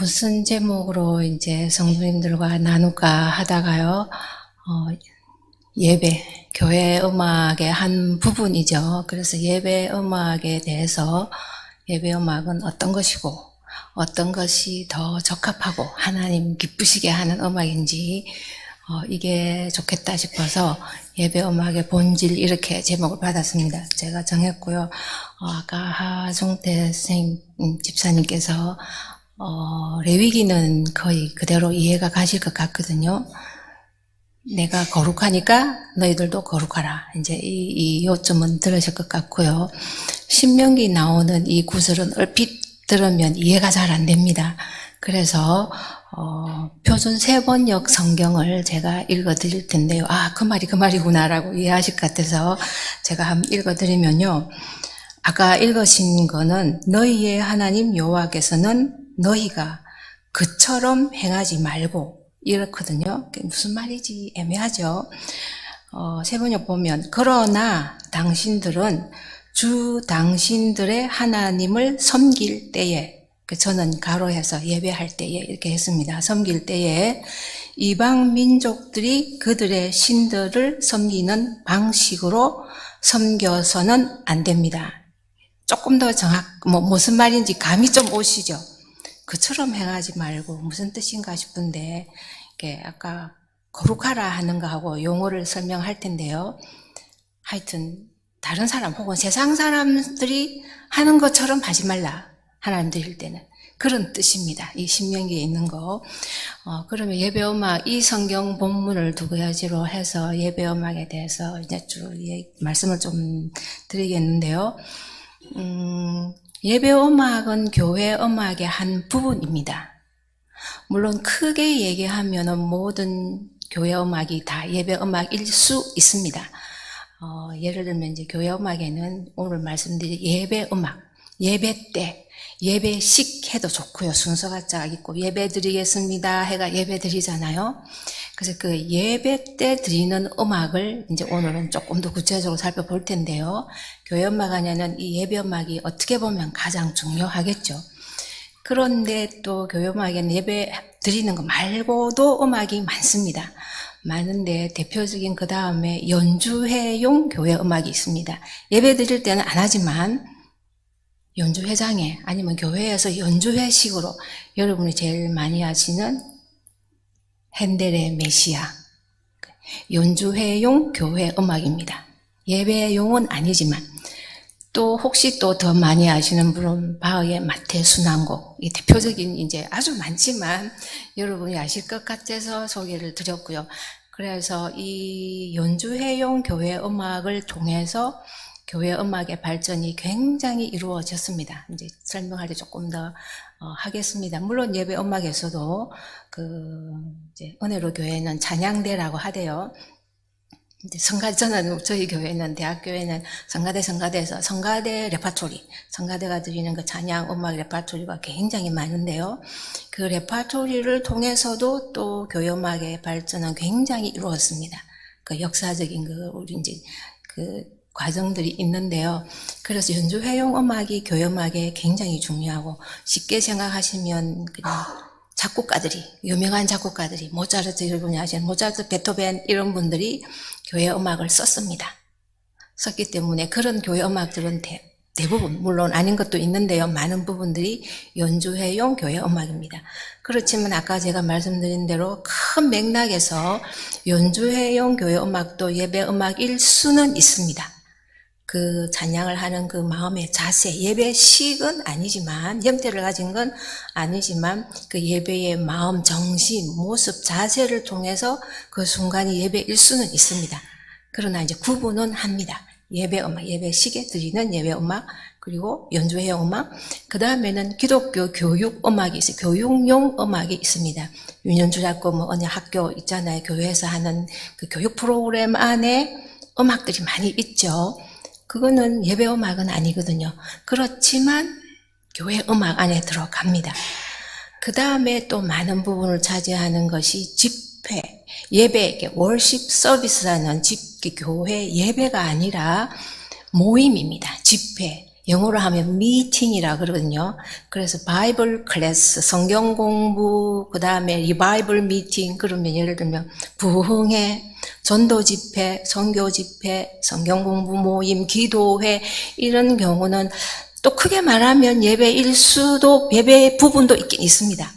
무슨 제목으로 이제 성도님들과 나눌까 하다가요, 예배, 교회 음악의 한 부분이죠. 그래서 예배 음악에 대해서 예배 음악은 어떤 것이고, 어떤 것이 더 적합하고 하나님 기쁘시게 하는 음악인지, 이게 좋겠다 싶어서 예배 음악의 본질 이렇게 제목을 받았습니다. 제가 정했고요. 아까 하종태 집사님께서 레위기는 거의 그대로 이해가 가실 것 같거든요. 내가 거룩하니까 너희들도 거룩하라. 이제 이 요점은 들으실 것 같고요. 신명기 나오는 이 구절은 얼핏 들으면 이해가 잘 안 됩니다. 그래서 표준 세번역 성경을 제가 읽어 드릴 텐데요. 그 말이구나라고 이해하실 것 같아서 제가 한번 읽어 드리면요. 아까 읽으신 거는 너희의 하나님 여호와께서는 너희가 그처럼 행하지 말고 이렇거든요. 무슨 말이지 애매하죠. 세번역 보면 그러나 당신들은 주 당신들의 하나님을 섬길 때에, 저는 가로해서 예배할 때에 이렇게 했습니다. 섬길 때에 이방 민족들이 그들의 신들을 섬기는 방식으로 섬겨서는 안 됩니다. 조금 더 무슨 말인지 감이 좀 오시죠? 그처럼 행하지 말고 무슨 뜻인가 싶은데, 이게 아까 거룩하라 하는 거하고 용어를 설명할 텐데요. 하여튼 다른 사람 혹은 세상 사람들이 하는 것처럼 하지 말라. 하나님 드릴 때는. 그런 뜻입니다. 이 신명기에 있는 거. 그러면 예배음악, 이 성경 본문을 두 가지로 해서 예배음악에 대해서 이제 쭉 말씀을 좀 드리겠는데요. 예배음악은 교회 음악의 한 부분입니다. 물론 크게 얘기하면 모든 교회 음악이 다 예배 음악일 수 있습니다. 예를 들면 이제 교회 음악에는 오늘 말씀드린 예배 음악, 예배 때, 예배식 해도 좋고요. 순서가 쫙 있고 예배 드리겠습니다 해가 예배 드리잖아요. 그래서 그 예배 때 드리는 음악을 이제 오늘은 조금 더 구체적으로 살펴볼 텐데요. 교회 음악 안에는 이 예배 음악이 어떻게 보면 가장 중요하겠죠. 그런데 또 교회 음악에는 예배 드리는 거 말고도 음악이 많습니다. 많은데 대표적인 그 다음에 연주회용 교회 음악이 있습니다. 예배 드릴 때는 안 하지만 연주회장에 아니면 교회에서 연주회식으로 여러분이 제일 많이 하시는 핸델의 메시아, 연주회용 교회 음악입니다. 예배용은 아니지만, 또 혹시 또 더 많이 아시는 분은 바흐의 마태 순환곡, 이 대표적인 이제 아주 많지만 여러분이 아실 것 같아서 소개를 드렸고요. 그래서 이 연주회용 교회 음악을 통해서 교회 음악의 발전이 굉장히 이루어졌습니다. 이제 설명할 때 조금 더 하겠습니다. 물론 예배 음악에서도 이제 은혜로 교회는 찬양대라고 하대요. 이제 저는 저희 교회는 대학교에는 성가대에서 성가대 레파토리, 성가대가 드리는 그 찬양 음악 레파토리가 굉장히 많은데요. 그 레파토리를 통해서도 또 교회 음악의 발전은 굉장히 이루어졌습니다. 그 역사적인 우리 이제 과정들이 있는데요. 그래서 연주회용 음악이 교회 음악에 굉장히 중요하고, 쉽게 생각하시면 그냥 작곡가들이, 유명한 작곡가들이, 모차르트, 여러분이 아시는 모차르트, 베토벤 이런 분들이 교회 음악을 썼습니다. 썼기 때문에 그런 교회 음악들은 대부분, 물론 아닌 것도 있는데요. 많은 부분들이 연주회용 교회 음악입니다. 그렇지만 아까 제가 말씀드린 대로 큰 맥락에서 연주회용 교회 음악도 예배 음악일 수는 있습니다. 그 찬양을 하는 그 마음의 자세, 예배식은 아니지만, 형태를 가진 건 아니지만 그 예배의 마음, 정신, 모습, 자세를 통해서 그 순간이 예배일 수는 있습니다. 그러나 이제 구분은 합니다. 예배 음악, 예배식에 드리는 예배 음악, 그리고 연주회용 음악, 그 다음에는 기독교 교육 음악이 있어요. 교육용 음악이 있습니다. 유년주일학교 어느 학교 있잖아요. 교회에서 하는 그 교육 프로그램 안에 음악들이 많이 있죠. 그거는 예배 음악은 아니거든요. 그렇지만 교회 음악 안에 들어갑니다. 그 다음에 또 많은 부분을 차지하는 것이 집회, 예배, 월십 서비스라는 교회 예배가 아니라 모임입니다. 집회, 영어로 하면 미팅이라 그러거든요. 그래서 바이블 클래스, 성경 공부, 그 다음에 리바이블 미팅, 그러면 예를 들면 부흥회, 전도 집회, 선교 집회, 성경 공부 모임, 기도회, 이런 경우는 또 크게 말하면 예배일 수도, 예배 부분도 있긴 있습니다.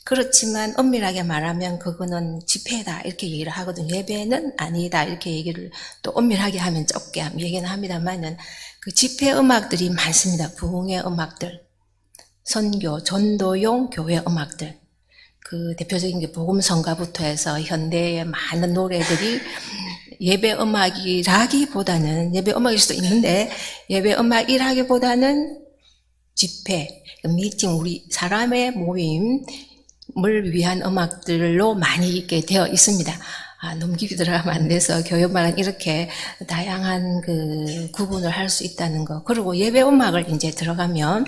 그렇지만 엄밀하게 말하면 그거는 집회다 이렇게 얘기를 하거든요. 예배는 아니다 이렇게 얘기를 또 엄밀하게 하면 적게 얘기는 합니다만은 그 집회 음악들이 많습니다. 부흥의 음악들, 선교, 전도용 교회 음악들. 그 대표적인 게 복음성가부터 해서 현대의 많은 노래들이 예배 음악이라기보다는, 예배 음악일 수도 있는데 예배 음악이라기보다는 집회, 미팅, 우리 사람의 모임을 위한 음악들로 많이 있게 되어 있습니다. 너무 깊이 들어가면 안 돼서 교회 음악은 이렇게 다양한 그 구분을 할 수 있다는 거. 그리고 예배 음악을 이제 들어가면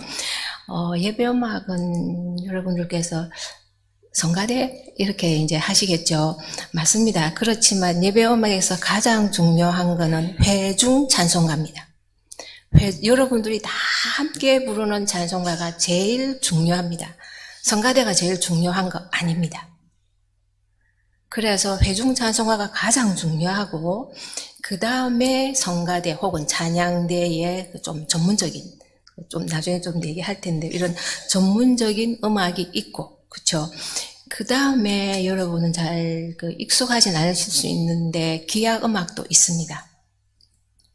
예배 음악은 여러분들께서 성가대 이렇게 이제 하시겠죠. 맞습니다. 그렇지만 예배 음악에서 가장 중요한 거는 회중 찬송가입니다. 여러분들이 다 함께 부르는 찬송가가 제일 중요합니다. 성가대가 제일 중요한 거 아닙니다. 그래서 회중 찬송가가 가장 중요하고 그 다음에 성가대 혹은 찬양대의 좀 전문적인, 좀 나중에 좀 얘기할 텐데 이런 전문적인 음악이 있고, 그렇죠? 그 다음에 여러분은 잘 익숙하진 않으실 수 있는데 기악 음악도 있습니다.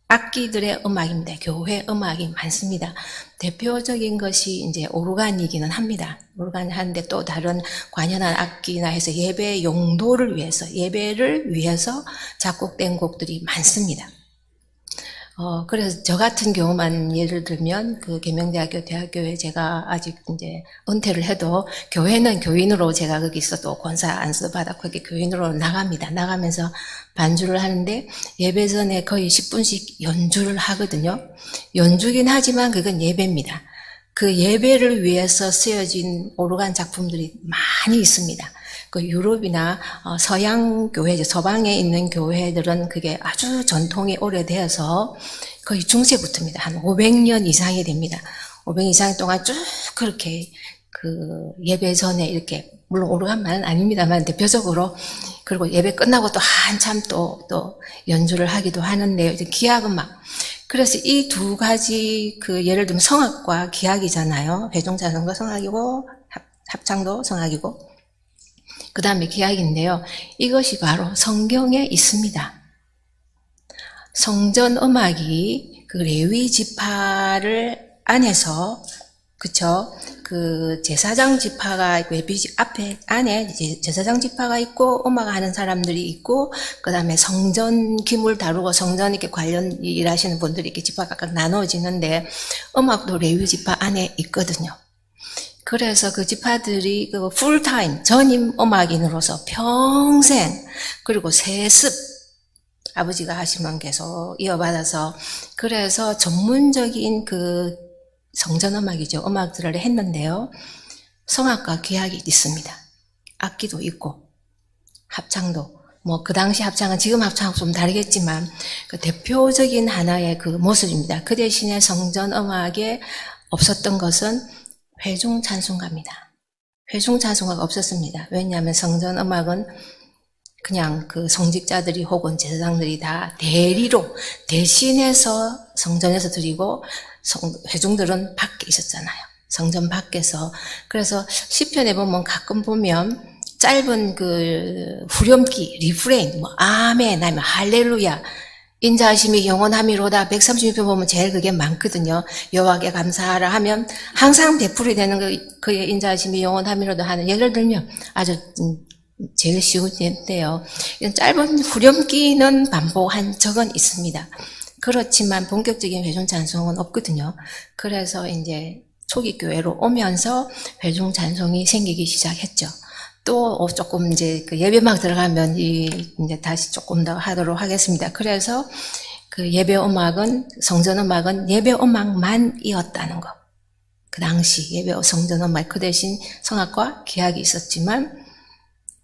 악기들의 음악입니다. 교회 음악이 많습니다. 대표적인 것이 이제 오르간이기는 합니다. 오르간이 하는데 또 다른 관현한 악기나 해서 예배 용도를 위해서, 예배를 위해서 작곡된 곡들이 많습니다. 그래서 저 같은 경우만 예를 들면 그 계명대학교 대학교에 제가 아직 이제 은퇴를 해도 교회는 교인으로 제가 거기서 또 권사 안수 받았고 거기 교인으로 나갑니다. 나가면서 반주를 하는데 예배 전에 거의 10분씩 연주를 하거든요. 연주긴 하지만 그건 예배입니다. 그 예배를 위해서 쓰여진 오르간 작품들이 많이 있습니다. 그 유럽이나 서양 교회, 서방에 있는 교회들은 그게 아주 전통이 오래되어서 거의 중세부터입니다. 한 500년 이상이 됩니다. 500년 이상 동안 쭉 그렇게 그 예배 전에 이렇게, 물론 오르간만은 아닙니다만 대표적으로, 그리고 예배 끝나고 또 한참 또 연주를 하기도 하는데요. 이제 기악음악. 그래서 이 두 가지 그 예를 들면 성악과 기악이잖아요. 회중찬송가 성악이고 합창도 성악이고 그 다음에 기악인데요. 이것이 바로 성경에 있습니다. 성전 음악이 그 레위 지파를 안에서, 그쵸? 그 제사장 지파가 있고, 안에 제사장 지파가 있고, 음악하는 사람들이 있고, 그 다음에 성전 기물 다루고 성전 이렇게 관련 일하시는 분들이 이렇게 지파가 각각 나눠지는데, 음악도 레위 지파 안에 있거든요. 그래서 그 지파들이 그 풀타임 전임 음악인으로서 평생, 그리고 세습 아버지가 하시면 계속 이어받아서, 그래서 전문적인 그 성전 음악이죠. 음악들을 했는데요. 성악과 기악이 있습니다. 악기도 있고 합창도, 뭐 그 당시 합창은 지금 합창하고 좀 다르겠지만 그 대표적인 하나의 그 모습입니다. 그 대신에 성전 음악에 없었던 것은 회중 찬송가입니다. 회중 찬송가가 없었습니다. 왜냐하면 성전 음악은 그냥 그 성직자들이 혹은 제사장들이 다 대리로 대신해서 성전에서 드리고, 회중들은 밖에 있었잖아요. 성전 밖에서. 그래서 시편에 보면 가끔 보면 짧은 그 후렴기, 리프레인, 뭐 아멘, 아니면 할렐루야, 인자하심이 영원함이로다, 136편 보면 제일 그게 많거든요. 여호와께 감사하라 하면 항상 되풀이 되는 그의 인자하심이 영원함이로다 하는, 예를 들면 아주 제일 쉬운 예인데요. 짧은 후렴기는 반복한 적은 있습니다. 그렇지만 본격적인 회중 찬송은 없거든요. 그래서 이제 초기 교회로 오면서 회중 찬송이 생기기 시작했죠. 또 조금 이제 그 예배막 들어가면 이제 다시 조금 더 하도록 하겠습니다. 그래서 그 예배 음악은, 성전 음악은 예배 음악만이었다는 거. 그 당시 예배 성전 음악, 그 대신 성악과 기악이 있었지만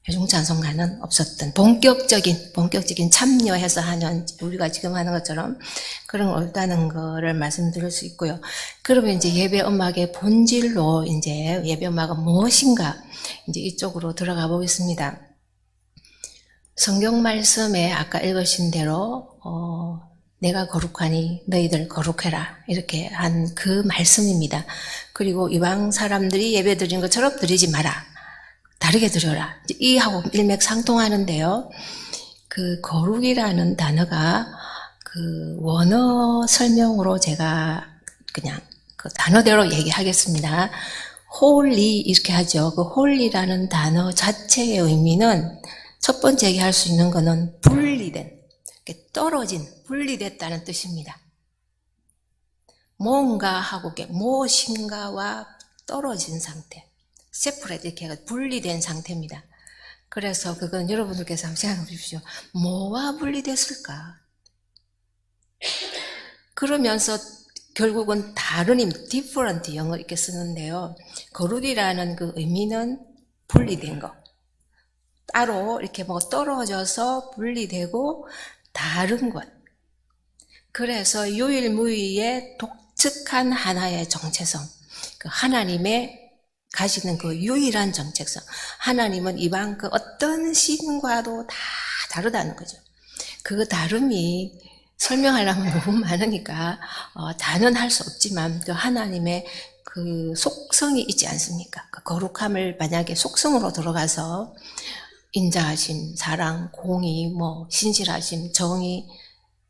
회중찬송가는 없었던 본격적인 참여해서 하는 우리가 지금 하는 것처럼 그런 거 없다는 거를 말씀드릴 수 있고요. 그러면 이제 예배 음악의 본질로 이제 예배 음악은 무엇인가 이제 이쪽으로 들어가 보겠습니다. 성경 말씀에 아까 읽으신 대로 내가 거룩하니 너희들 거룩해라 이렇게 한 그 말씀입니다. 그리고 이방 사람들이 예배 드리는 것처럼 드리지 마라. 다르게 드려라. 이하고 일맥상통하는데요. 그 거룩이라는 단어가 그 원어 설명으로 제가 그냥 그 단어대로 얘기하겠습니다. holy 이렇게 하죠. 그 holy라는 단어 자체의 의미는 첫 번째 얘기할 수 있는 거는 분리된, 떨어진, 분리됐다는 뜻입니다. 뭔가하고 무엇인가와 떨어진 상태. separate 이렇게 분리된 상태입니다. 그래서 그건 여러분들께서 한번 생각해 보십시오. 뭐와 분리됐을까? 그러면서 결국은 다른 different 영어 이렇게 쓰는데요. 거룩이라는 그 의미는 분리된 거. 따로 이렇게 뭐 떨어져서 분리되고 다른 것. 그래서 유일무이의 독특한 하나의 정체성. 그 하나님의 가지는 그 유일한 정체성. 하나님은 이방 그 어떤 신과도 다 다르다는 거죠. 그 다름이 설명하려면 너무 많으니까 단언할 수 없지만 그 하나님의 그 속성이 있지 않습니까? 그 거룩함을 만약에 속성으로 들어가서 인자하심, 사랑, 공의, 뭐 신실하심, 정의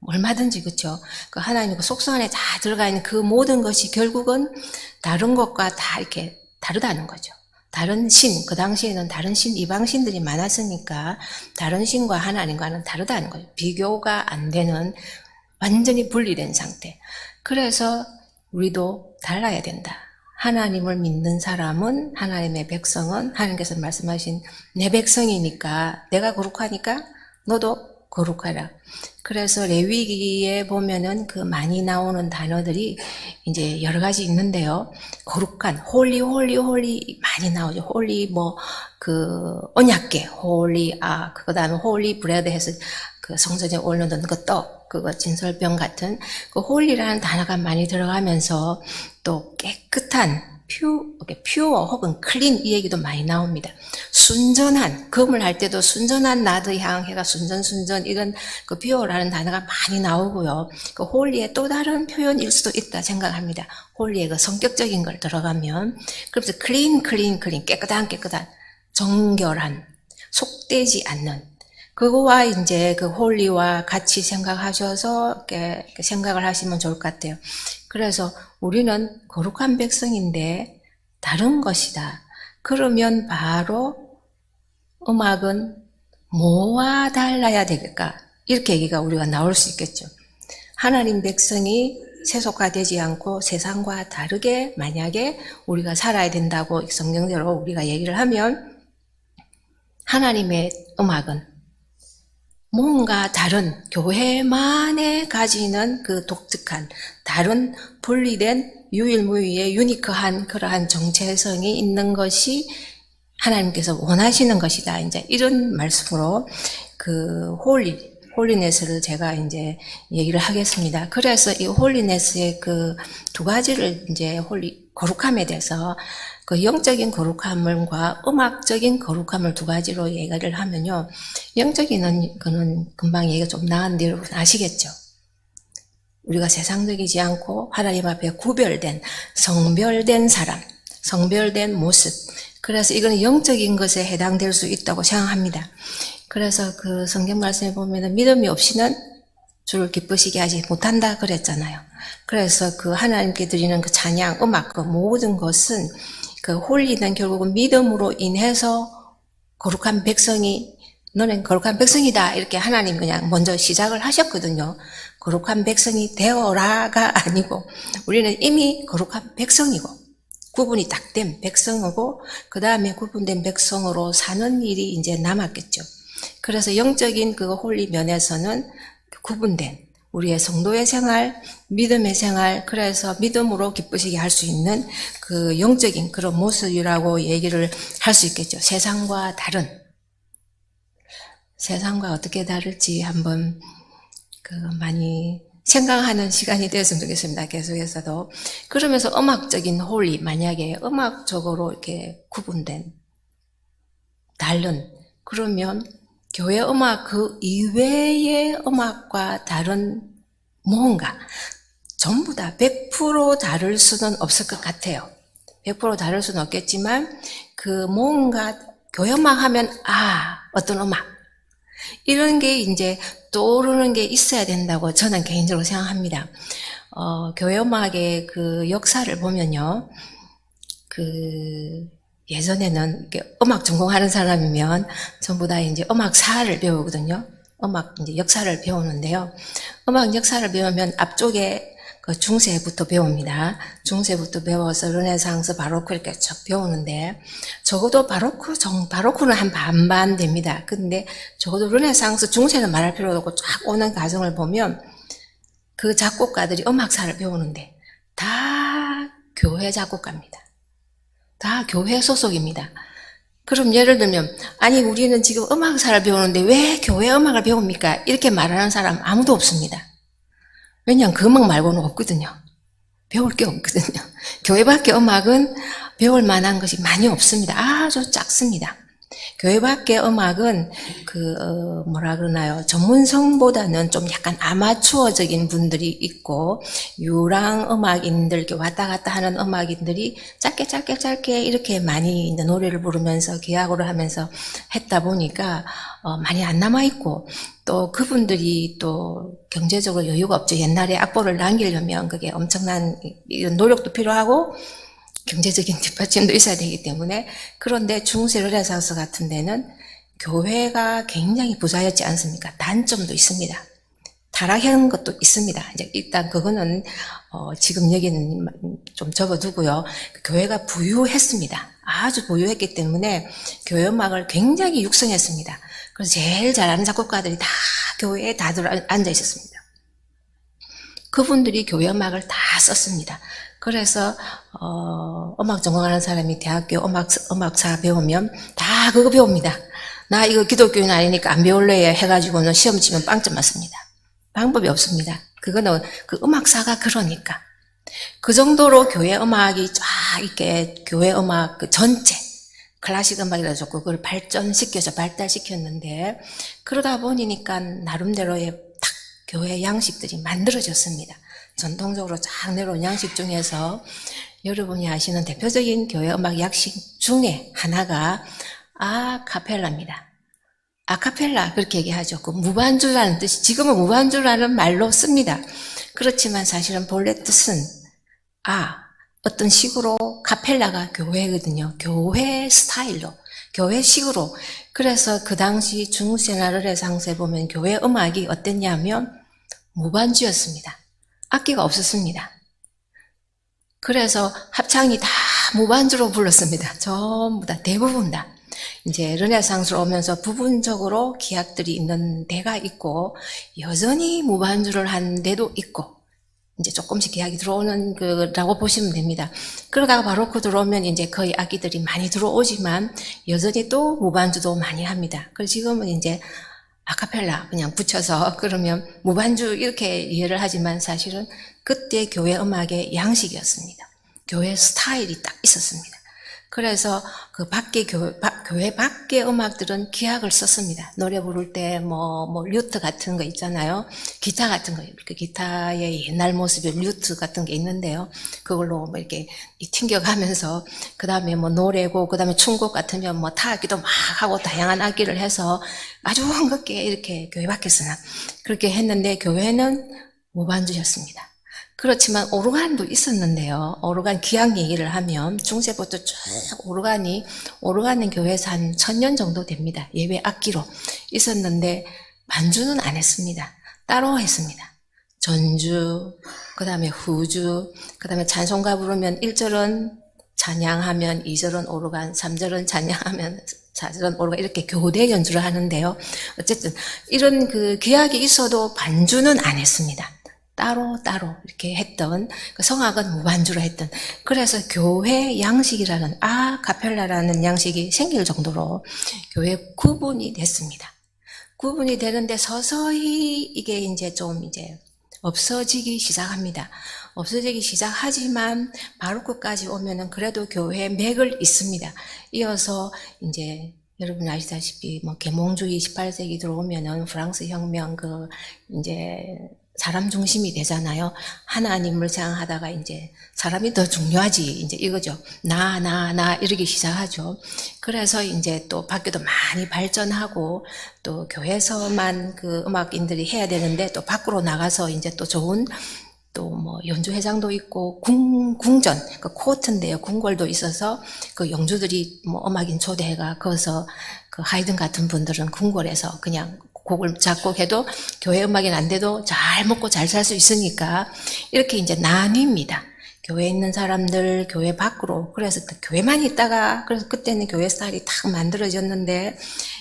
얼마든지 그렇죠. 그 하나님의 그 속성 안에 다 들어가 있는 그 모든 것이 결국은 다른 것과 다 이렇게 다르다는 거죠. 다른 신, 그 당시에는 다른 신, 이방신들이 많았으니까 다른 신과 하나님과는 다르다는 거죠. 비교가 안 되는 완전히 분리된 상태. 그래서 우리도 달라야 된다. 하나님을 믿는 사람은, 하나님의 백성은 하나님께서 말씀하신 내 백성이니까 내가 거룩하니까 너도 거룩하라. 그래서 레위기에 보면은 그 많이 나오는 단어들이 이제 여러 가지 있는데요. 거룩한, 홀리 많이 나오죠. 홀리 그 언약궤, 홀리 그 다음에 홀리 브레드 해서 그 성전에 올려놓는 그 떡, 그거 진설병 같은 그 홀리라는 단어가 많이 들어가면서 또 깨끗한 퓨어 혹은 클린 이 얘기도 많이 나옵니다. 순전한, 금을 할 때도 순전한 나드 향해가 순전 이런 그 퓨어라는 단어가 많이 나오고요. 그 홀리의 또 다른 표현일 수도 있다 생각합니다. 홀리의 그 성격적인 걸 들어가면 그래서 클린 깨끗한 정결한, 속되지 않는 그거와 이제 그 홀리와 같이 생각하셔서 생각을 하시면 좋을 것 같아요. 그래서 우리는 거룩한 백성인데 다른 것이다. 그러면 바로 음악은 뭐와 달라야 되겠까? 이렇게 얘기가 우리가 나올 수 있겠죠. 하나님 백성이 세속화되지 않고 세상과 다르게 만약에 우리가 살아야 된다고 성경대로 우리가 얘기를 하면 하나님의 음악은 뭔가 다른 교회만에 가지는 그 독특한 다른 분리된 유일무이의 유니크한 그러한 정체성이 있는 것이 하나님께서 원하시는 것이다. 이제 이런 말씀으로 그 홀리네스를 제가 이제 얘기를 하겠습니다. 그래서 이 홀리네스의 그 두 가지를 이제 거룩함에 대해서 그 영적인 거룩함과 음악적인 거룩함을 두 가지로 얘기를 하면요. 영적인 거는 금방 얘기가 좀 나왔는데 여러분 아시겠죠? 우리가 세상적이지 않고 하나님 앞에 구별된, 성별된 사람, 성별된 모습. 그래서 이거는 영적인 것에 해당될 수 있다고 생각합니다. 그래서 그 성경 말씀에 보면은 믿음이 없이는 주를 기쁘시게 하지 못한다 그랬잖아요. 그래서 그 하나님께 드리는 그 찬양, 음악, 그 모든 것은 그 홀리는 결국은 믿음으로 인해서 거룩한 백성이 너는 거룩한 백성이다 이렇게 하나님 그냥 먼저 시작을 하셨거든요. 거룩한 백성이 되어라가 아니고 우리는 이미 거룩한 백성이고 구분이 딱 된 백성이고 그 다음에 구분된 백성으로 사는 일이 이제 남았겠죠. 그래서 영적인 그 홀리 면에서는 구분된 우리의 성도의 생활, 믿음의 생활, 그래서 믿음으로 기쁘시게 할 수 있는 그 영적인 그런 모습이라고 얘기를 할 수 있겠죠. 세상과 다른. 세상과 어떻게 다를지 한번 많이 생각하는 시간이 되었으면 좋겠습니다. 계속해서도. 그러면서 음악적인 홀이 만약에 음악적으로 이렇게 구분된, 다른, 그러면 교회 음악 그 이외의 음악과 다른 뭔가 전부 다 100% 다를 수는 없을 것 같아요. 100% 다를 수는 없겠지만 그 뭔가 교회 음악 하면 어떤 음악 이런 게 이제 떠오르는 게 있어야 된다고 저는 개인적으로 생각합니다. 교회 음악의 그 역사를 보면요. 예전에는 음악 전공하는 사람이면 전부 다 이제 음악사를 배우거든요. 음악 이제 역사를 배우는데요. 음악 역사를 배우면 앞쪽에 그 중세부터 배웁니다. 중세부터 배워서 르네상스, 바로크 이렇게 쭉 배우는데 적어도 바로크는 한 반반 됩니다. 근데 적어도 르네상스, 중세는 말할 필요도 없고 쫙 오는 과정을 보면 그 작곡가들이 음악사를 배우는데 다 교회 작곡가입니다. 다 교회 소속입니다. 그럼 예를 들면 아니 우리는 지금 음악사를 배우는데 왜 교회 음악을 배웁니까? 이렇게 말하는 사람 아무도 없습니다. 왜냐하면 그 음악 말고는 없거든요. 배울 게 없거든요. 교회 밖의 음악은 배울 만한 것이 많이 없습니다. 아주 작습니다. 교회 밖의 음악은 뭐라 그러나요? 전문성보다는 좀 약간 아마추어적인 분들이 있고 유랑 음악인들 이렇게 왔다 갔다 하는 음악인들이 짧게 이렇게 많이 이제 노래를 부르면서 기악으로 하면서 했다 보니까 많이 안 남아 있고 또 그분들이 또 경제적으로 여유가 없죠. 옛날에 악보를 남기려면 그게 엄청난 이런 노력도 필요하고 경제적인 뒷받침도 있어야 되기 때문에. 그런데 중세 르네상스 같은 데는 교회가 굉장히 부자였지 않습니까? 단점도 있습니다. 타락한 것도 있습니다. 이제 일단 그거는 지금 얘기는 좀 접어두고요. 교회가 부유했습니다. 아주 부유했기 때문에 교회 음악을 굉장히 육성했습니다. 그래서 제일 잘하는 작곡가들이 다 교회에 다들 앉아 있었습니다. 그분들이 교회 음악을 다 썼습니다. 그래서 음악 전공하는 사람이 대학교 음악사 배우면 다 그거 배웁니다. 나 이거 기독교인 아니니까 안 배울래 해가지고는 시험 치면 빵점 맞습니다. 방법이 없습니다. 그거는 그 음악사가 그러니까. 그 정도로 교회 음악이 쫙 이렇게 교회 음악 그 전체 클래식 음악이라 좋고 그걸 발달시켰는데 그러다 보니까 나름대로의 딱 교회 양식들이 만들어졌습니다. 전통적으로 쫙 내려온 양식 중에서 여러분이 아시는 대표적인 교회 음악 양식 중에 하나가 아카펠라입니다. 아카펠라 그렇게 얘기하죠. 그 무반주라는 뜻이 지금은 무반주라는 말로 씁니다. 그렇지만 사실은 본래 뜻은 어떤 식으로 카펠라가 교회거든요. 교회 스타일로, 교회식으로. 그래서 그 당시 중세나 르네상스에 보면 교회 음악이 어땠냐면 무반주였습니다. 악기가 없었습니다. 그래서 합창이 다 무반주로 불렀습니다. 전부 다, 대부분 다. 이제 르네상스로 오면서 부분적으로 기악들이 있는 데가 있고 여전히 무반주를 한 데도 있고 이제 조금씩 기악이 들어오는 거라고 보시면 됩니다. 그러다가 바로크 들어오면 이제 거의 악기들이 많이 들어오지만 여전히 또 무반주도 많이 합니다. 그래서 지금은 이제 아카펠라 그냥 붙여서 그러면 무반주 이렇게 이해를 하지만 사실은 그때 교회 음악의 양식이었습니다. 교회 스타일이 딱 있었습니다. 그래서 그 교회 밖의 음악들은 기악을 썼습니다. 노래 부를 때 류트 같은 거 있잖아요. 기타 같은 거, 그 기타의 옛날 모습이 류트 같은 게 있는데요. 그걸로 이렇게 튕겨가면서, 그 다음에 노래고, 그 다음에 춤곡 같으면 타악기도 막 하고 다양한 악기를 해서 아주 흥겹게 이렇게 교회 밖에서는 그렇게 했는데 교회는 무반주였습니다. 그렇지만 오르간도 있었는데요. 오르간 기악 얘기를 하면 중세부터 쭉 오르간은 교회에서 한 1000년 정도 됩니다. 예배 악기로 있었는데 반주는 안 했습니다. 따로 했습니다. 전주, 그 다음에 후주, 그 다음에 찬송가 부르면 1절은 찬양하면 2절은 오르간, 3절은 찬양하면 4절은 오르간 이렇게 교대 연주를 하는데요. 어쨌든 이런 그 기악이 있어도 반주는 안 했습니다. 따로 이렇게 했던 그 성악은 무반주로 했던 그래서 교회 양식이라는 카펠라라는 양식이 생길 정도로 교회 구분이 됐습니다. 구분이 되는데 서서히 이게 이제 좀 이제 없어지기 시작합니다. 없어지기 시작하지만 바로 끝까지 오면은 그래도 교회의 맥을 잇습니다. 이어서 이제 여러분 아시다시피 뭐 계몽주의 18세기 들어오면은 프랑스 혁명 이제 사람 중심이 되잖아요. 하나님을 생각하다가 이제 사람이 더 중요하지 이제 이거죠. 나 이러기 시작하죠. 그래서 이제 또 밖에도 많이 발전하고 또 교회에서만 그 음악인들이 해야 되는데 또 밖으로 나가서 이제 또 좋은 또 뭐 연주회장도 있고 궁전 그 코트인데요. 궁궐도 있어서 그 영주들이 뭐 음악인 초대해가 거기서 그 하이든 같은 분들은 궁궐에서 그냥 곡을 작곡해도 교회 음악인 안 돼도 잘 먹고 잘 살 수 있으니까 이렇게 이제 나뉩니다. 교회에 있는 사람들 교회 밖으로 그래서 교회만 있다가 그래서 그때는 교회 스타일이 딱 만들어졌는데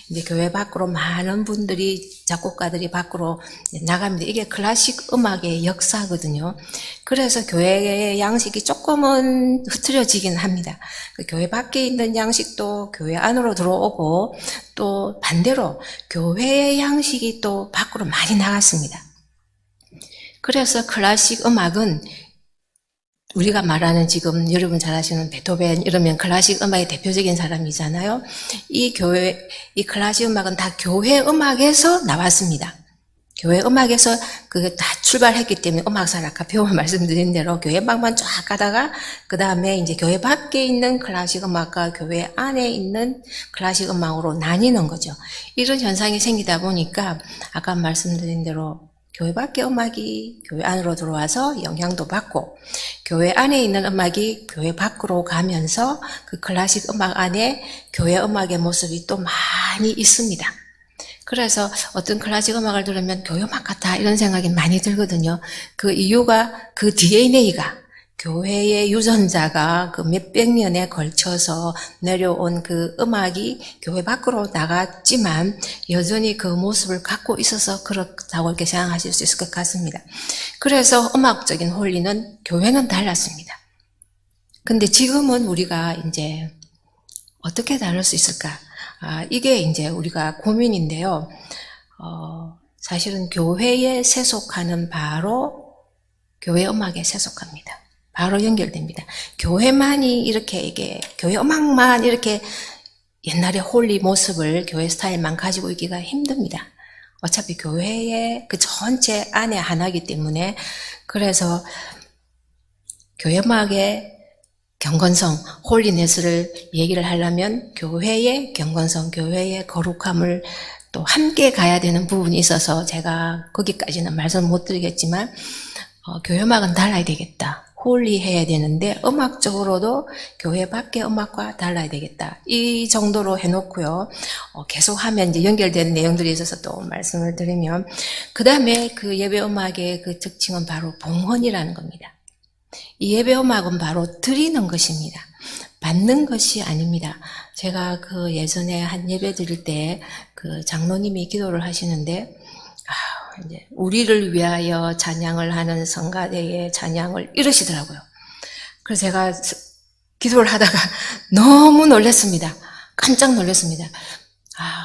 이제 교회 밖으로 많은 분들이 작곡가들이 밖으로 나갑니다. 이게 클래식 음악의 역사거든요. 그래서 교회의 양식이 조금은 흐트러지긴 합니다. 그 교회 밖에 있는 양식도 교회 안으로 들어오고 또 반대로 교회의 양식이 또 밖으로 많이 나갔습니다. 그래서 클래식 음악은 우리가 말하는 지금 여러분 잘 아시는 베토벤 이러면 클래식 음악의 대표적인 사람이잖아요. 이 클래식 음악은 다 교회 음악에서 나왔습니다. 교회 음악에서 그게 다 출발했기 때문에 음악사를 아까 배워 말씀드린 대로 교회 음악만 쫙 가다가 그 다음에 이제 교회 밖에 있는 클래식 음악과 교회 안에 있는 클래식 음악으로 나뉘는 거죠. 이런 현상이 생기다 보니까 아까 말씀드린 대로 교회 밖의 음악이 교회 안으로 들어와서 영향도 받고 교회 안에 있는 음악이 교회 밖으로 가면서 그 클래식 음악 안에 교회 음악의 모습이 또 많이 있습니다. 그래서 어떤 클래식 음악을 들으면 교회 음악 같아 이런 생각이 많이 들거든요. 그 이유가 그 DNA가 교회의 유전자가 그 몇백 년에 걸쳐서 내려온 그 음악이 교회 밖으로 나갔지만 여전히 그 모습을 갖고 있어서 그렇다고 이렇게 생각하실 수 있을 것 같습니다. 그래서 음악적인 홀리는 교회는 달랐습니다. 근데 지금은 우리가 이제 어떻게 다룰 수 있을까? 이게 이제 우리가 고민인데요. 사실은 교회에 세속하는 바로 교회 음악에 세속합니다. 바로 연결됩니다. 교회만이 이렇게 이게 교회 음악만 이렇게 옛날의 홀리 모습을 교회 스타일만 가지고 있기가 힘듭니다. 어차피 교회의 그 전체 안에 하나이기 때문에 그래서 교회 음악의 경건성, 홀리네스를 얘기를 하려면 교회의 경건성, 교회의 거룩함을 또 함께 가야 되는 부분이 있어서 제가 거기까지는 말씀 못 드리겠지만 교회 음악은 달라야 되겠다. 홀리해야 되는데 음악적으로도 교회 밖의 음악과 달라야 되겠다. 이 정도로 해놓고요. 계속 하면 이제 연결되는 내용들이 있어서 또 말씀을 드리면 그 다음에 그 예배 음악의 그 특징은 바로 봉헌이라는 겁니다. 이 예배 음악은 바로 드리는 것입니다. 받는 것이 아닙니다. 제가 그 예전에 한 예배 드릴 때 그 장로님이 기도를 하시는데 이제 우리를 위하여 찬양을 하는 성가대의 찬양을 이러시더라고요. 그래서 제가 기도를 하다가 너무 놀랐습니다. 깜짝 놀랐습니다.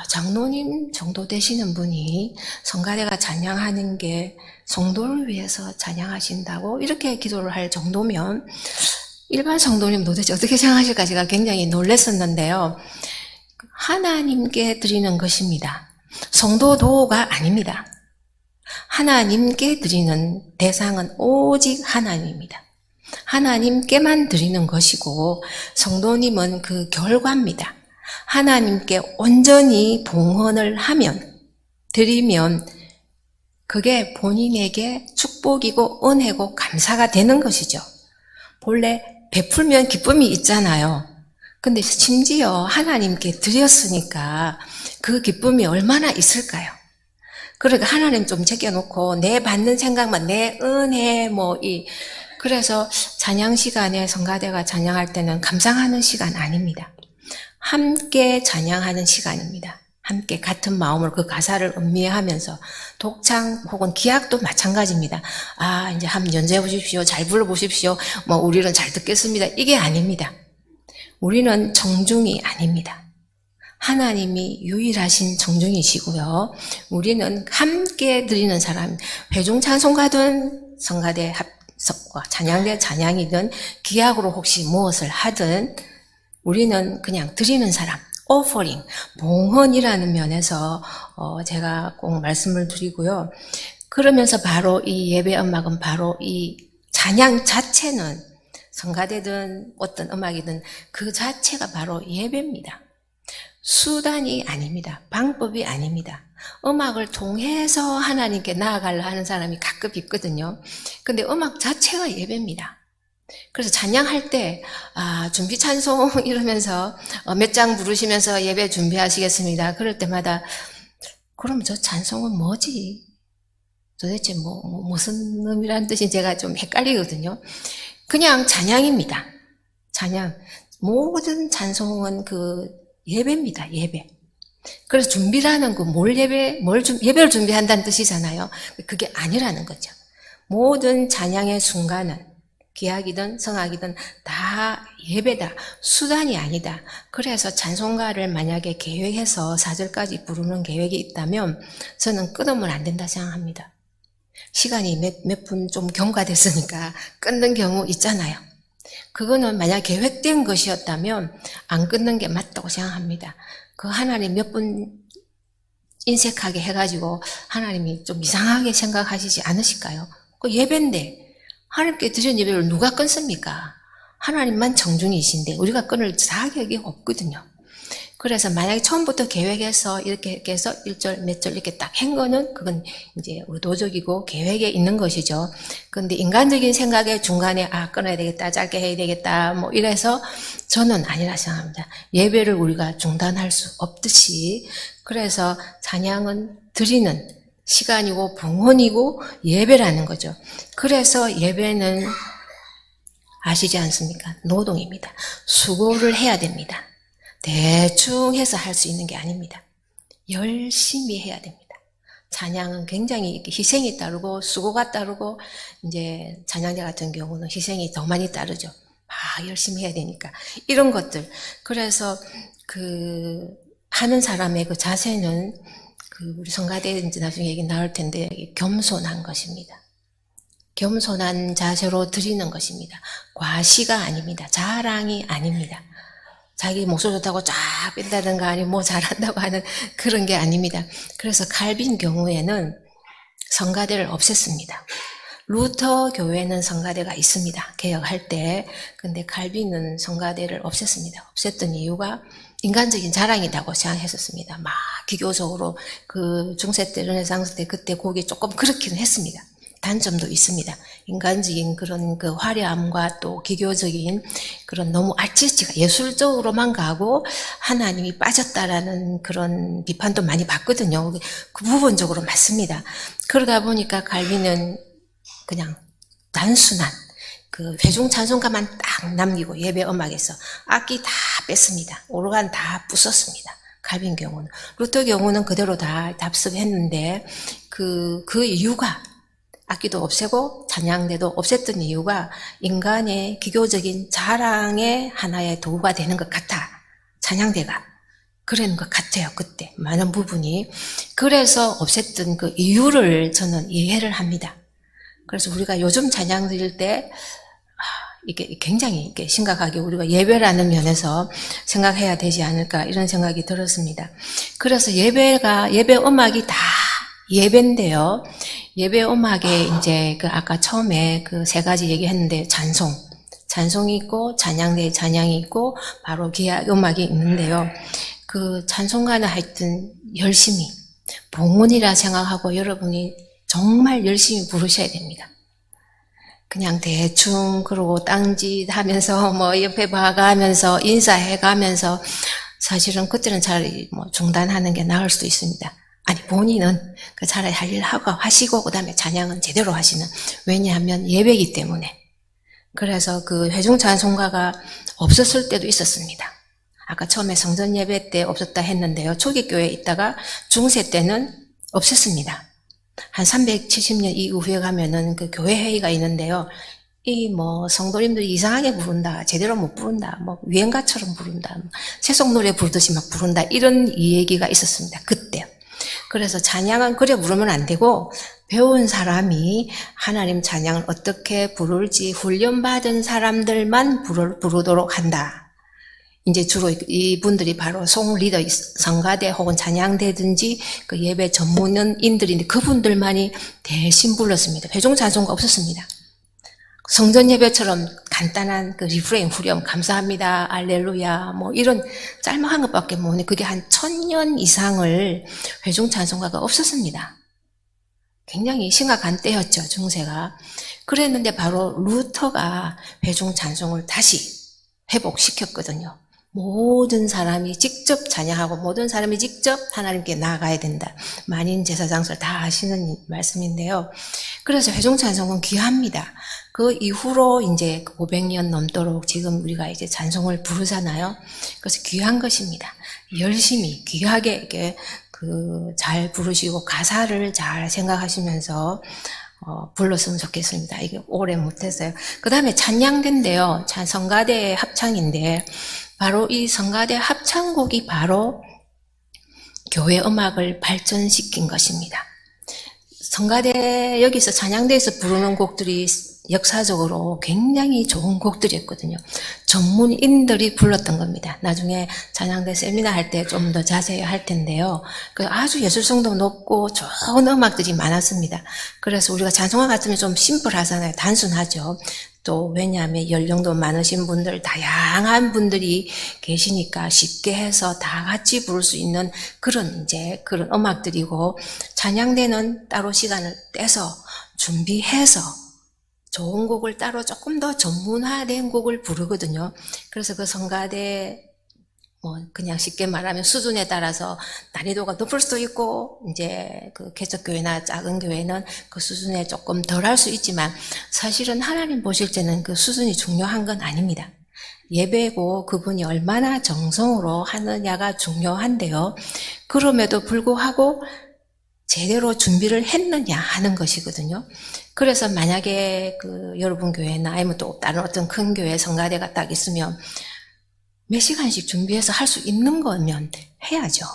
장로님 정도 되시는 분이 성가대가 찬양하는 게 성도를 위해서 찬양하신다고 이렇게 기도를 할 정도면 일반 성도님 도대체 어떻게 생각하실까 제가 굉장히 놀랐었는데요. 하나님께 드리는 것입니다. 성도도가 아닙니다. 하나님께 드리는 대상은 오직 하나님입니다. 하나님께만 드리는 것이고 성도님은 그 결과입니다. 하나님께 온전히 봉헌을 하면 드리면 그게 본인에게 축복이고 은혜고 감사가 되는 것이죠. 본래 베풀면 기쁨이 있잖아요. 근데 심지어 하나님께 드렸으니까 그 기쁨이 얼마나 있을까요? 그러니까 하나님 좀 제껴놓고 내 받는 생각만 내 은혜 그래서 찬양 시간에 성가대가 찬양할 때는 감상하는 시간 아닙니다. 함께 찬양하는 시간입니다. 함께 같은 마음으로 그 가사를 음미하면서 독창 혹은 기악도 마찬가지입니다. 이제 한번 연주해 보십시오. 잘 불러 보십시오. 우리는 잘 듣겠습니다. 이게 아닙니다. 우리는 청중이 아닙니다. 하나님이 유일하신 청중이시고요. 우리는 함께 드리는 사람, 회중 찬송가든 성가대 합석과 찬양대 찬양이든 기약으로 혹시 무엇을 하든 우리는 그냥 드리는 사람, offering, 봉헌이라는 면에서 제가 꼭 말씀을 드리고요. 그러면서 바로 이 예배 음악은 바로 이 찬양 자체는 성가대든 어떤 음악이든 그 자체가 바로 예배입니다. 수단이 아닙니다. 방법이 아닙니다. 음악을 통해서 하나님께 나아가려 하는 사람이 가끔 있거든요. 근데 음악 자체가 예배입니다. 그래서 찬양할 때 준비 찬송 이러면서 몇 장 부르시면서 예배 준비하시겠습니다. 그럴 때마다 그럼 저 찬송은 뭐지? 도대체 무슨 의미라는 뜻이 제가 좀 헷갈리거든요. 그냥 찬양입니다. 찬양. 모든 찬송은 그 예배입니다. 예배. 그래서 준비라는 그 예배를 준비한다는 뜻이잖아요. 그게 아니라는 거죠. 모든 찬양의 순간은 기악이든 성악이든 다 예배다. 수단이 아니다. 그래서 찬송가를 만약에 계획해서 4절까지 부르는 계획이 있다면 저는 끊으면 안 된다 생각합니다. 시간이 몇 분 좀 경과됐으니까 끊는 경우 있잖아요. 그거는 만약 계획된 것이었다면 안 끊는 게 맞다고 생각합니다. 그 하나님 몇 분 인색하게 해가지고 하나님이 좀 이상하게 생각하시지 않으실까요? 그 예배인데 하나님께 드린 예배를 누가 끊습니까? 하나님만 정중이신데 우리가 끊을 자격이 없거든요. 그래서 만약에 처음부터 계획해서 이렇게 해서 1절 몇 절 이렇게 딱 한 거는 그건 이제 의도적이고 계획에 있는 것이죠. 그런데 인간적인 생각에 중간에 끊어야 되겠다, 짧게 해야 되겠다 이래서 저는 아니라 생각합니다. 예배를 우리가 중단할 수 없듯이 그래서 찬양은 드리는 시간이고 봉헌이고 예배라는 거죠. 그래서 예배는 아시지 않습니까? 노동입니다. 수고를 해야 됩니다. 대충 해서 할 수 있는 게 아닙니다. 열심히 해야 됩니다. 찬양은 굉장히 이렇게 희생이 따르고 수고가 따르고 이제 찬양자 같은 경우는 희생이 더 많이 따르죠. 열심히 해야 되니까 이런 것들. 그래서 그 하는 사람의 그 자세는 그 우리 성가대 이제 나중에 얘기 나올 텐데 겸손한 것입니다. 겸손한 자세로 드리는 것입니다. 과시가 아닙니다. 자랑이 아닙니다. 자기 목소리 좋다고 쫙 뺀다든가 아니면 잘한다고 하는 그런 게 아닙니다. 그래서 칼빈 경우에는 성가대를 없앴습니다. 루터 교회는 성가대가 있습니다. 개혁할 때. 근데 칼빈은 성가대를 없앴습니다. 없앴던 이유가 인간적인 자랑이라고 생각했었습니다. 기교적으로 그 중세 때, 르네상스 때 그때 곡이 조금 그렇기는 했습니다. 단점도 있습니다. 인간적인 그런 그 화려함과 또 기교적인 그런 너무 아티스트가 예술적으로만 가고 하나님이 빠졌다라는 그런 비판도 많이 받거든요. 그 부분적으로 맞습니다. 그러다 보니까 칼빈은 그냥 단순한 그 회중 찬송가만 딱 남기고 예배 음악에서 악기 다 뺐습니다. 오르간 다 부쉈습니다. 칼빈 경우는. 루터 경우는 그대로 다 답습했는데 그 이유가 악기도 없애고 찬양대도 없앴던 이유가 인간의 기교적인 자랑의 하나의 도구가 되는 것 같아. 찬양대가. 그런 것 같아요. 그때 많은 부분이. 그래서 없앴던 그 이유를 저는 이해를 합니다. 그래서 우리가 요즘 찬양 드릴 때 이게 굉장히 이렇게 심각하게 우리가 예배라는 면에서 생각해야 되지 않을까 이런 생각이 들었습니다. 그래서 예배 음악이 다 예배인데요. 예배 음악에 이제 그 아까 처음에 그 세 가지 얘기했는데 찬송이 있고 찬양이 있고 바로 기악 음악이 있는데요. 그 찬송가는 하여튼 열심히 봉헌이라 생각하고 여러분이 정말 열심히 부르셔야 됩니다. 그냥 대충 그러고 딴짓 하면서 옆에 봐가면서 인사해가면서 사실은 그때는 차라리 중단하는 게 나을 수도 있습니다. 아니 본인은 그 차라리 할 일 하시고 그 다음에 찬양은 제대로 하시는. 왜냐하면 예배이기 때문에. 그래서 그 회중 찬송가가 없었을 때도 있었습니다. 아까 처음에 성전 예배 때 없었다 했는데요. 초기 교회에 있다가 중세 때는 없었습니다. 한 370년 이후에 가면은 그 교회 회의가 있는데요. 이 뭐 성도님들이 이상하게 부른다, 제대로 못 부른다, 뭐 유행가처럼 부른다, 세속 노래 부르듯이 막 부른다, 이런 이 얘기가 있었습니다. 그때. 그래서 찬양은 그래 부르면 안 되고 배운 사람이 하나님 찬양을 어떻게 부를지 훈련받은 사람들만 부르도록 한다. 이제 주로 이분들이 바로 송 리더, 성가대 혹은 찬양대든지 그 예배 전문인들인데 그분들만이 대신 불렀습니다. 회중 찬송가 없었습니다. 성전 예배처럼 간단한 그 리프레인 후렴, 감사합니다, 알렐루야, 뭐 이런 짤막한 것밖에 못해. 그게 한 1000년 이상을 회중 찬송가가 없었습니다. 굉장히 심각한 때였죠, 중세가. 그랬는데 바로 루터가 회중 찬송을 다시 회복시켰거든요. 모든 사람이 직접 찬양하고 모든 사람이 직접 하나님께 나아가야 된다. 만인 제사장설 다 하시는 말씀인데요. 그래서 회중 찬송은 귀합니다. 그 이후로 이제 500년 넘도록 지금 우리가 이제 찬송을 부르잖아요. 그래서 귀한 것입니다. 열심히 귀하게 이렇게 잘 부르시고 가사를 잘 생각하시면서 불렀으면 좋겠습니다. 이게 오래 못했어요. 그 다음에 찬양대인데요. 성가대 합창인데 바로 이 성가대 합창곡이 바로 교회 음악을 발전시킨 것입니다. 성가대 여기서 찬양대에서 부르는 곡들이 역사적으로 굉장히 좋은 곡들이었거든요. 전문인들이 불렀던 겁니다. 나중에 찬양대 세미나 할 때 좀 더 자세히 할 텐데요. 아주 예술성도 높고 좋은 음악들이 많았습니다. 그래서 우리가 찬송가 같으면 좀 심플하잖아요. 단순하죠. 또 왜냐하면 연령도 많으신 분들, 다양한 분들이 계시니까 쉽게 해서 다 같이 부를 수 있는 그런 음악들이고, 찬양대는 따로 시간을 떼서 준비해서 좋은 곡을 따로 조금 더 전문화된 곡을 부르거든요. 그래서 그 성가대 그냥 쉽게 말하면 수준에 따라서 난이도가 높을 수도 있고, 이제 그 개척교회나 작은 교회는 그 수준에 조금 덜 할 수 있지만, 사실은 하나님 보실 때는 그 수준이 중요한 건 아닙니다. 예배고 그분이 얼마나 정성으로 하느냐가 중요한데요. 그럼에도 불구하고 제대로 준비를 했느냐 하는 것이거든요. 그래서 만약에 여러분 교회나 아니면 또 다른 어떤 큰 교회 성가대가 딱 있으면 몇 시간씩 준비해서 할 수 있는 거면 해야죠.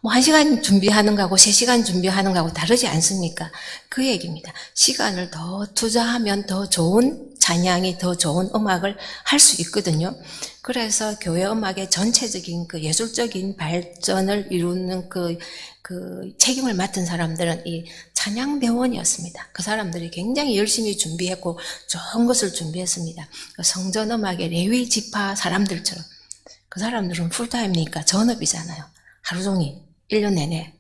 1시간 준비하는 거하고 3시간 준비하는 거하고 다르지 않습니까? 그 얘기입니다. 시간을 더 투자하면 더 좋은 찬양이, 더 좋은 음악을 할 수 있거든요. 그래서 교회 음악의 전체적인 그 예술적인 발전을 이루는 그 책임을 맡은 사람들은 이 찬양대원이었습니다. 그 사람들이 굉장히 열심히 준비했고 좋은 것을 준비했습니다. 성전 음악의 레위 지파 사람들처럼. 그 사람들은 풀타임이니까 전업이잖아요. 하루 종일 1년 내내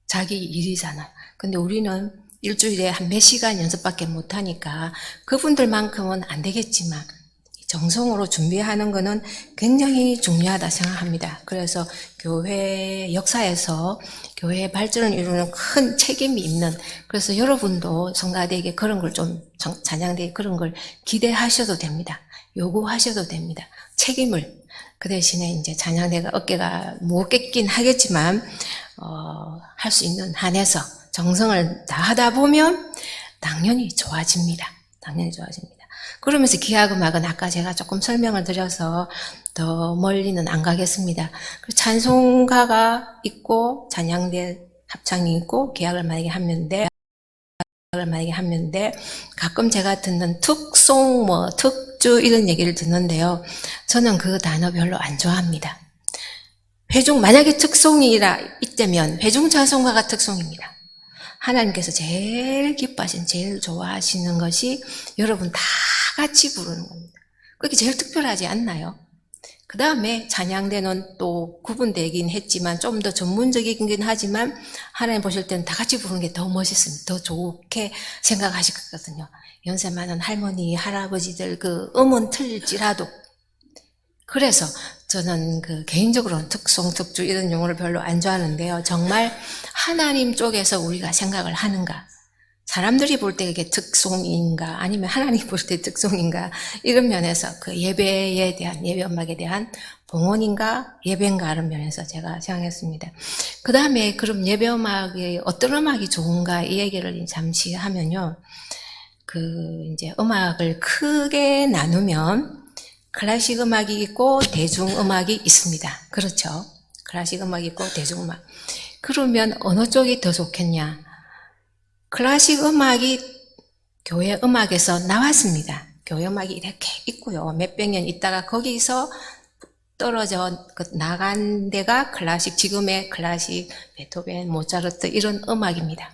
자기 일이잖아요. 근데 우리는 일주일에 한 몇 시간 연습밖에 못하니까 그분들만큼은 안 되겠지만 정성으로 준비하는 것은 굉장히 중요하다 생각합니다. 그래서 교회 역사에서 교회의 발전을 이루는 큰 책임이 있는, 그래서 여러분도 성가대에게 그런 걸 좀, 찬양대에 그런 걸 기대하셔도 됩니다. 요구하셔도 됩니다. 책임을. 그 대신에 이제 찬양대가 어깨가 무겁긴 하겠지만 할 수 있는 한에서 정성을 다하다 보면 당연히 좋아집니다. 당연히 좋아집니다. 그러면서 기악음악은 아까 제가 조금 설명을 드려서 더 멀리는 안 가겠습니다. 찬송가가 있고 찬양대 합창이 있고 기악을 만약에 하면데 가끔 제가 듣는 특송, 특주 이런 얘기를 듣는데요. 저는 그 단어 별로 안 좋아합니다. 만약에 특송이라 있다면 회중 찬송가가 특송입니다. 하나님께서 제일 기뻐하시는, 제일 좋아하시는 것이 여러분 다 같이 부르는 겁니다. 그게 제일 특별하지 않나요? 그 다음에 찬양대는 또 구분되긴 했지만 좀 더 전문적이긴 하지만 하나님 보실 때는 다 같이 부르는 게 더 멋있습니다. 더 좋게 생각하실 거거든요. 연세 많은 할머니, 할아버지들 음은 틀릴지라도. 그래서 저는 개인적으로는 특송, 특주 이런 용어를 별로 안 좋아하는데요. 정말 하나님 쪽에서 우리가 생각을 하는가, 사람들이 볼 때 그게 특송인가 아니면 하나님 볼 때 특송인가, 이런 면에서 그 예배에 대한, 예배 음악에 대한 봉헌인가 예배인가 하는 면에서 제가 생각했습니다. 그 다음에 그럼 예배 음악이 어떤 음악이 좋은가 이 얘기를 잠시 하면요. 이제 음악을 크게 나누면 클래식 음악이 있고 대중음악이 있습니다. 그렇죠? 클래식 음악이 있고 대중음악. 그러면 어느 쪽이 더 좋겠냐? 클래식 음악이 교회 음악에서 나왔습니다. 교회 음악이 이렇게 있고요. 몇백 년 있다가 거기서 떨어져 나간 데가 클래식, 지금의 클래식, 베토벤, 모차르트 이런 음악입니다.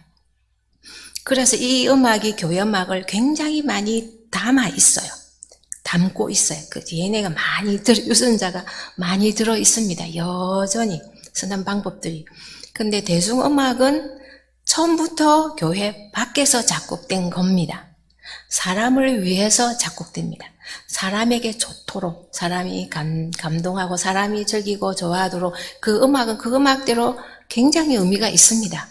그래서 이 음악이 교회 음악을 굉장히 많이 담아 있어요. 담고 있어요. 얘네가 많이 유선자가 많이 들어 있습니다. 여전히 쓰는 방법들이. 근데 대중음악은 처음부터 교회 밖에서 작곡된 겁니다. 사람을 위해서 작곡됩니다. 사람에게 좋도록, 사람이 감동하고 사람이 즐기고 좋아하도록 그 음악은 그 음악대로 굉장히 의미가 있습니다.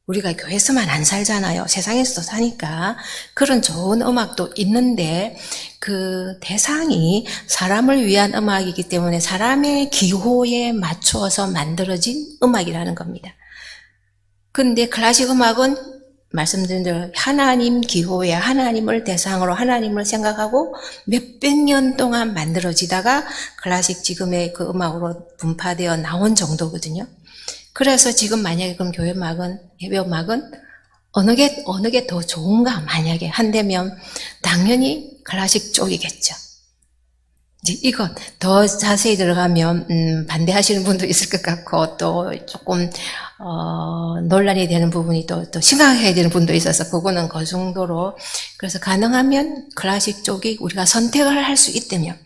우리가 교회에서만 안 살잖아요. 세상에서도 사니까. 그런 좋은 음악도 있는데 그 대상이 사람을 위한 음악이기 때문에 사람의 기호에 맞추어서 만들어진 음악이라는 겁니다. 근데 클래식 음악은 말씀드린 대로 하나님 기호에 하나님을 대상으로 하나님을 생각하고 몇백 년 동안 만들어지다가 클래식 지금의 그 음악으로 분파되어 나온 정도거든요. 그래서 지금 만약에 그럼 교회 음악은, 예배 음악은 어느 게 더 좋은가 만약에 한다면 당연히 클래식 쪽이겠죠. 이제 이건 더 자세히 들어가면 반대하시는 분도 있을 것 같고 또 조금 논란이 되는 부분이 또 심각해야 되는 분도 있어서 그거는 그 정도로. 그래서 가능하면 클래식 쪽이 우리가 선택을 할 수 있다면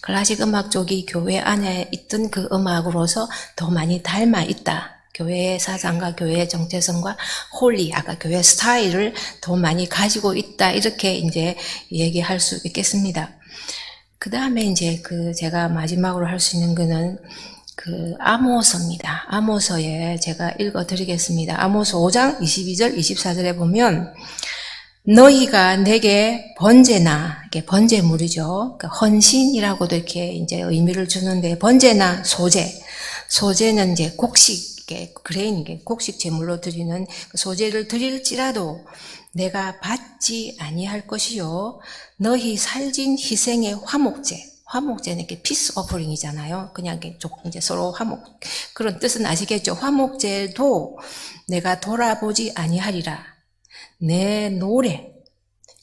클래식 음악 쪽이 교회 안에 있던 그 음악으로서 더 많이 닮아 있다. 교회의 사상과 교회의 정체성과 홀리, 아까 교회 스타일을 더 많이 가지고 있다. 이렇게 이제 얘기할 수 있겠습니다. 그 다음에 이제 제가 마지막으로 할 수 있는 거는 아모서입니다. 아모서에 제가 읽어 드리겠습니다. 아모서 5장 22절, 24절에 보면 너희가 내게 번제나, 이게 번제물이죠. 그러니까 헌신이라고도 이렇게 이제 의미를 주는데 번제나 소제는 이제 곡식, 그레인, 곡식 제물로 드리는 소제를 드릴지라도 내가 받지 아니할 것이요 너희 살진 희생의 화목제는 이렇게 피스 오퍼링이잖아요. 그냥 이제 서로 그런 뜻은 아시겠죠? 화목제도 내가 돌아보지 아니하리라. 내 노래.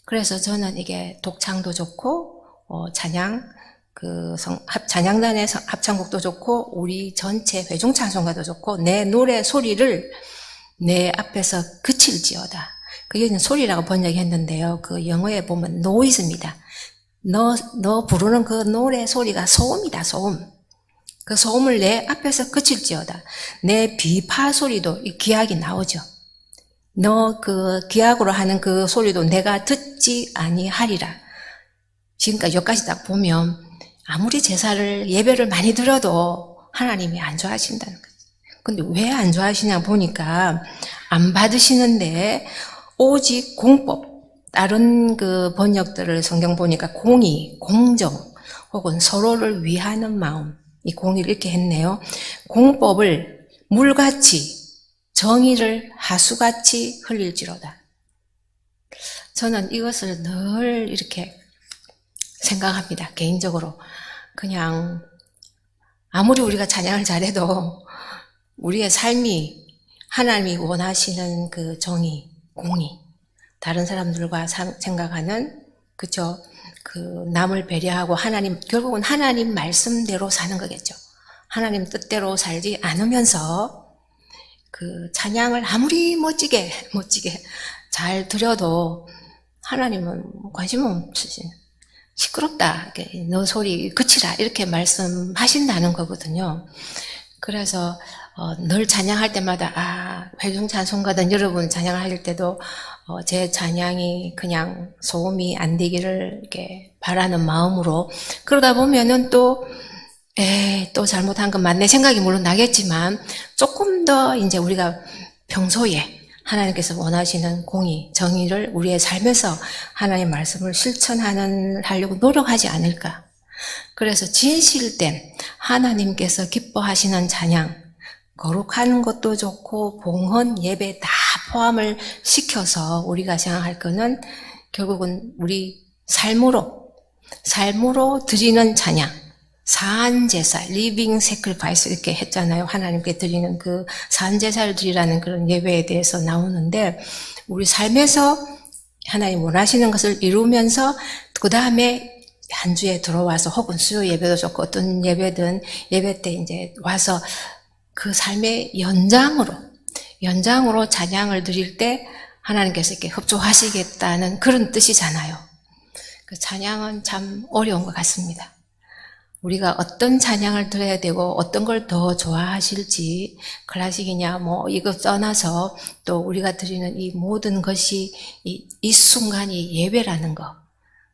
그래서 저는 이게 독창도 좋고 찬양 찬양단의 합창곡도 좋고 우리 전체 회중 찬송가도 좋고 내 노래 소리를 내 앞에서 그칠지어다. 그게 소리라고 번역했는데요. 그 영어에 보면 noise입니다. 너 부르는 그 노래 소리가 소음이다, 소음. 그 소음을 내 앞에서 그칠지어다. 내 비파 소리도 이 기악이 나오죠. 너 기악으로 하는 그 소리도 내가 듣지 아니하리라. 지금까지 여기까지 딱 보면 아무리 제사를 예배를 많이 드려도 하나님이 안 좋아하신다는 거죠. 근데 왜 안 좋아하시냐 보니까 안 받으시는데 오직 공법, 다른 번역들을 성경 보니까 공의, 공정 혹은 서로를 위하는 마음, 이 공의를 이렇게 했네요. 공법을 물같이 정의를 하수같이 흘릴지로다. 저는 이것을 늘 이렇게 생각합니다. 개인적으로. 그냥 아무리 우리가 찬양을 잘해도 우리의 삶이 하나님이 원하시는 그 정의, 공의, 다른 사람들과 생각하는, 그쵸? 남을 배려하고 결국은 하나님 말씀대로 사는 거겠죠. 하나님 뜻대로 살지 않으면서 찬양을 아무리 멋지게 잘 드려도 하나님은 관심 없으신, 시끄럽다, 너 소리 그치라 이렇게 말씀하신다는 거거든요. 그래서 늘 찬양할 때마다 회중 찬송가든 여러분 찬양을 할 때도 제 찬양이 그냥 소음이 안 되기를 이렇게 바라는 마음으로, 그러다 보면은 또 잘못한 건 맞네 생각이 물론 나겠지만 조금 더 이제 우리가 평소에 하나님께서 원하시는 공의, 정의를 우리의 삶에서 하나님의 말씀을 하려고 노력하지 않을까. 그래서 진실된 하나님께서 기뻐하시는 찬양, 거룩한 것도 좋고 봉헌, 예배 다 포함을 시켜서 우리가 생각할 거는 결국은 우리 삶으로 드리는 찬양, 사한제사, 리빙 세크리파이스 이렇게 했잖아요. 하나님께 드리는 그 사한제사를 드리라는 그런 예배에 대해서 나오는데, 우리 삶에서 하나님 원하시는 것을 이루면서 그 다음에 한 주에 들어와서, 혹은 수요 예배도 좋고 어떤 예배든 예배 때 이제 와서 그 삶의 연장으로 찬양을 드릴 때 하나님께서 이렇게 협조하시겠다는 그런 뜻이잖아요. 그 찬양은 참 어려운 것 같습니다. 우리가 어떤 찬양을 들어야 되고 어떤 걸 더 좋아하실지, 클래식이냐 뭐 이거 떠나서 또 우리가 드리는 이 모든 것이 이 순간이 예배라는 거,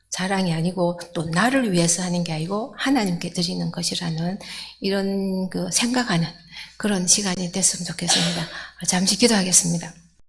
자랑이 아니고 또 나를 위해서 하는 게 아니고 하나님께 드리는 것이라는 이런 그 생각하는 그런 시간이 됐으면 좋겠습니다. 잠시 기도하겠습니다.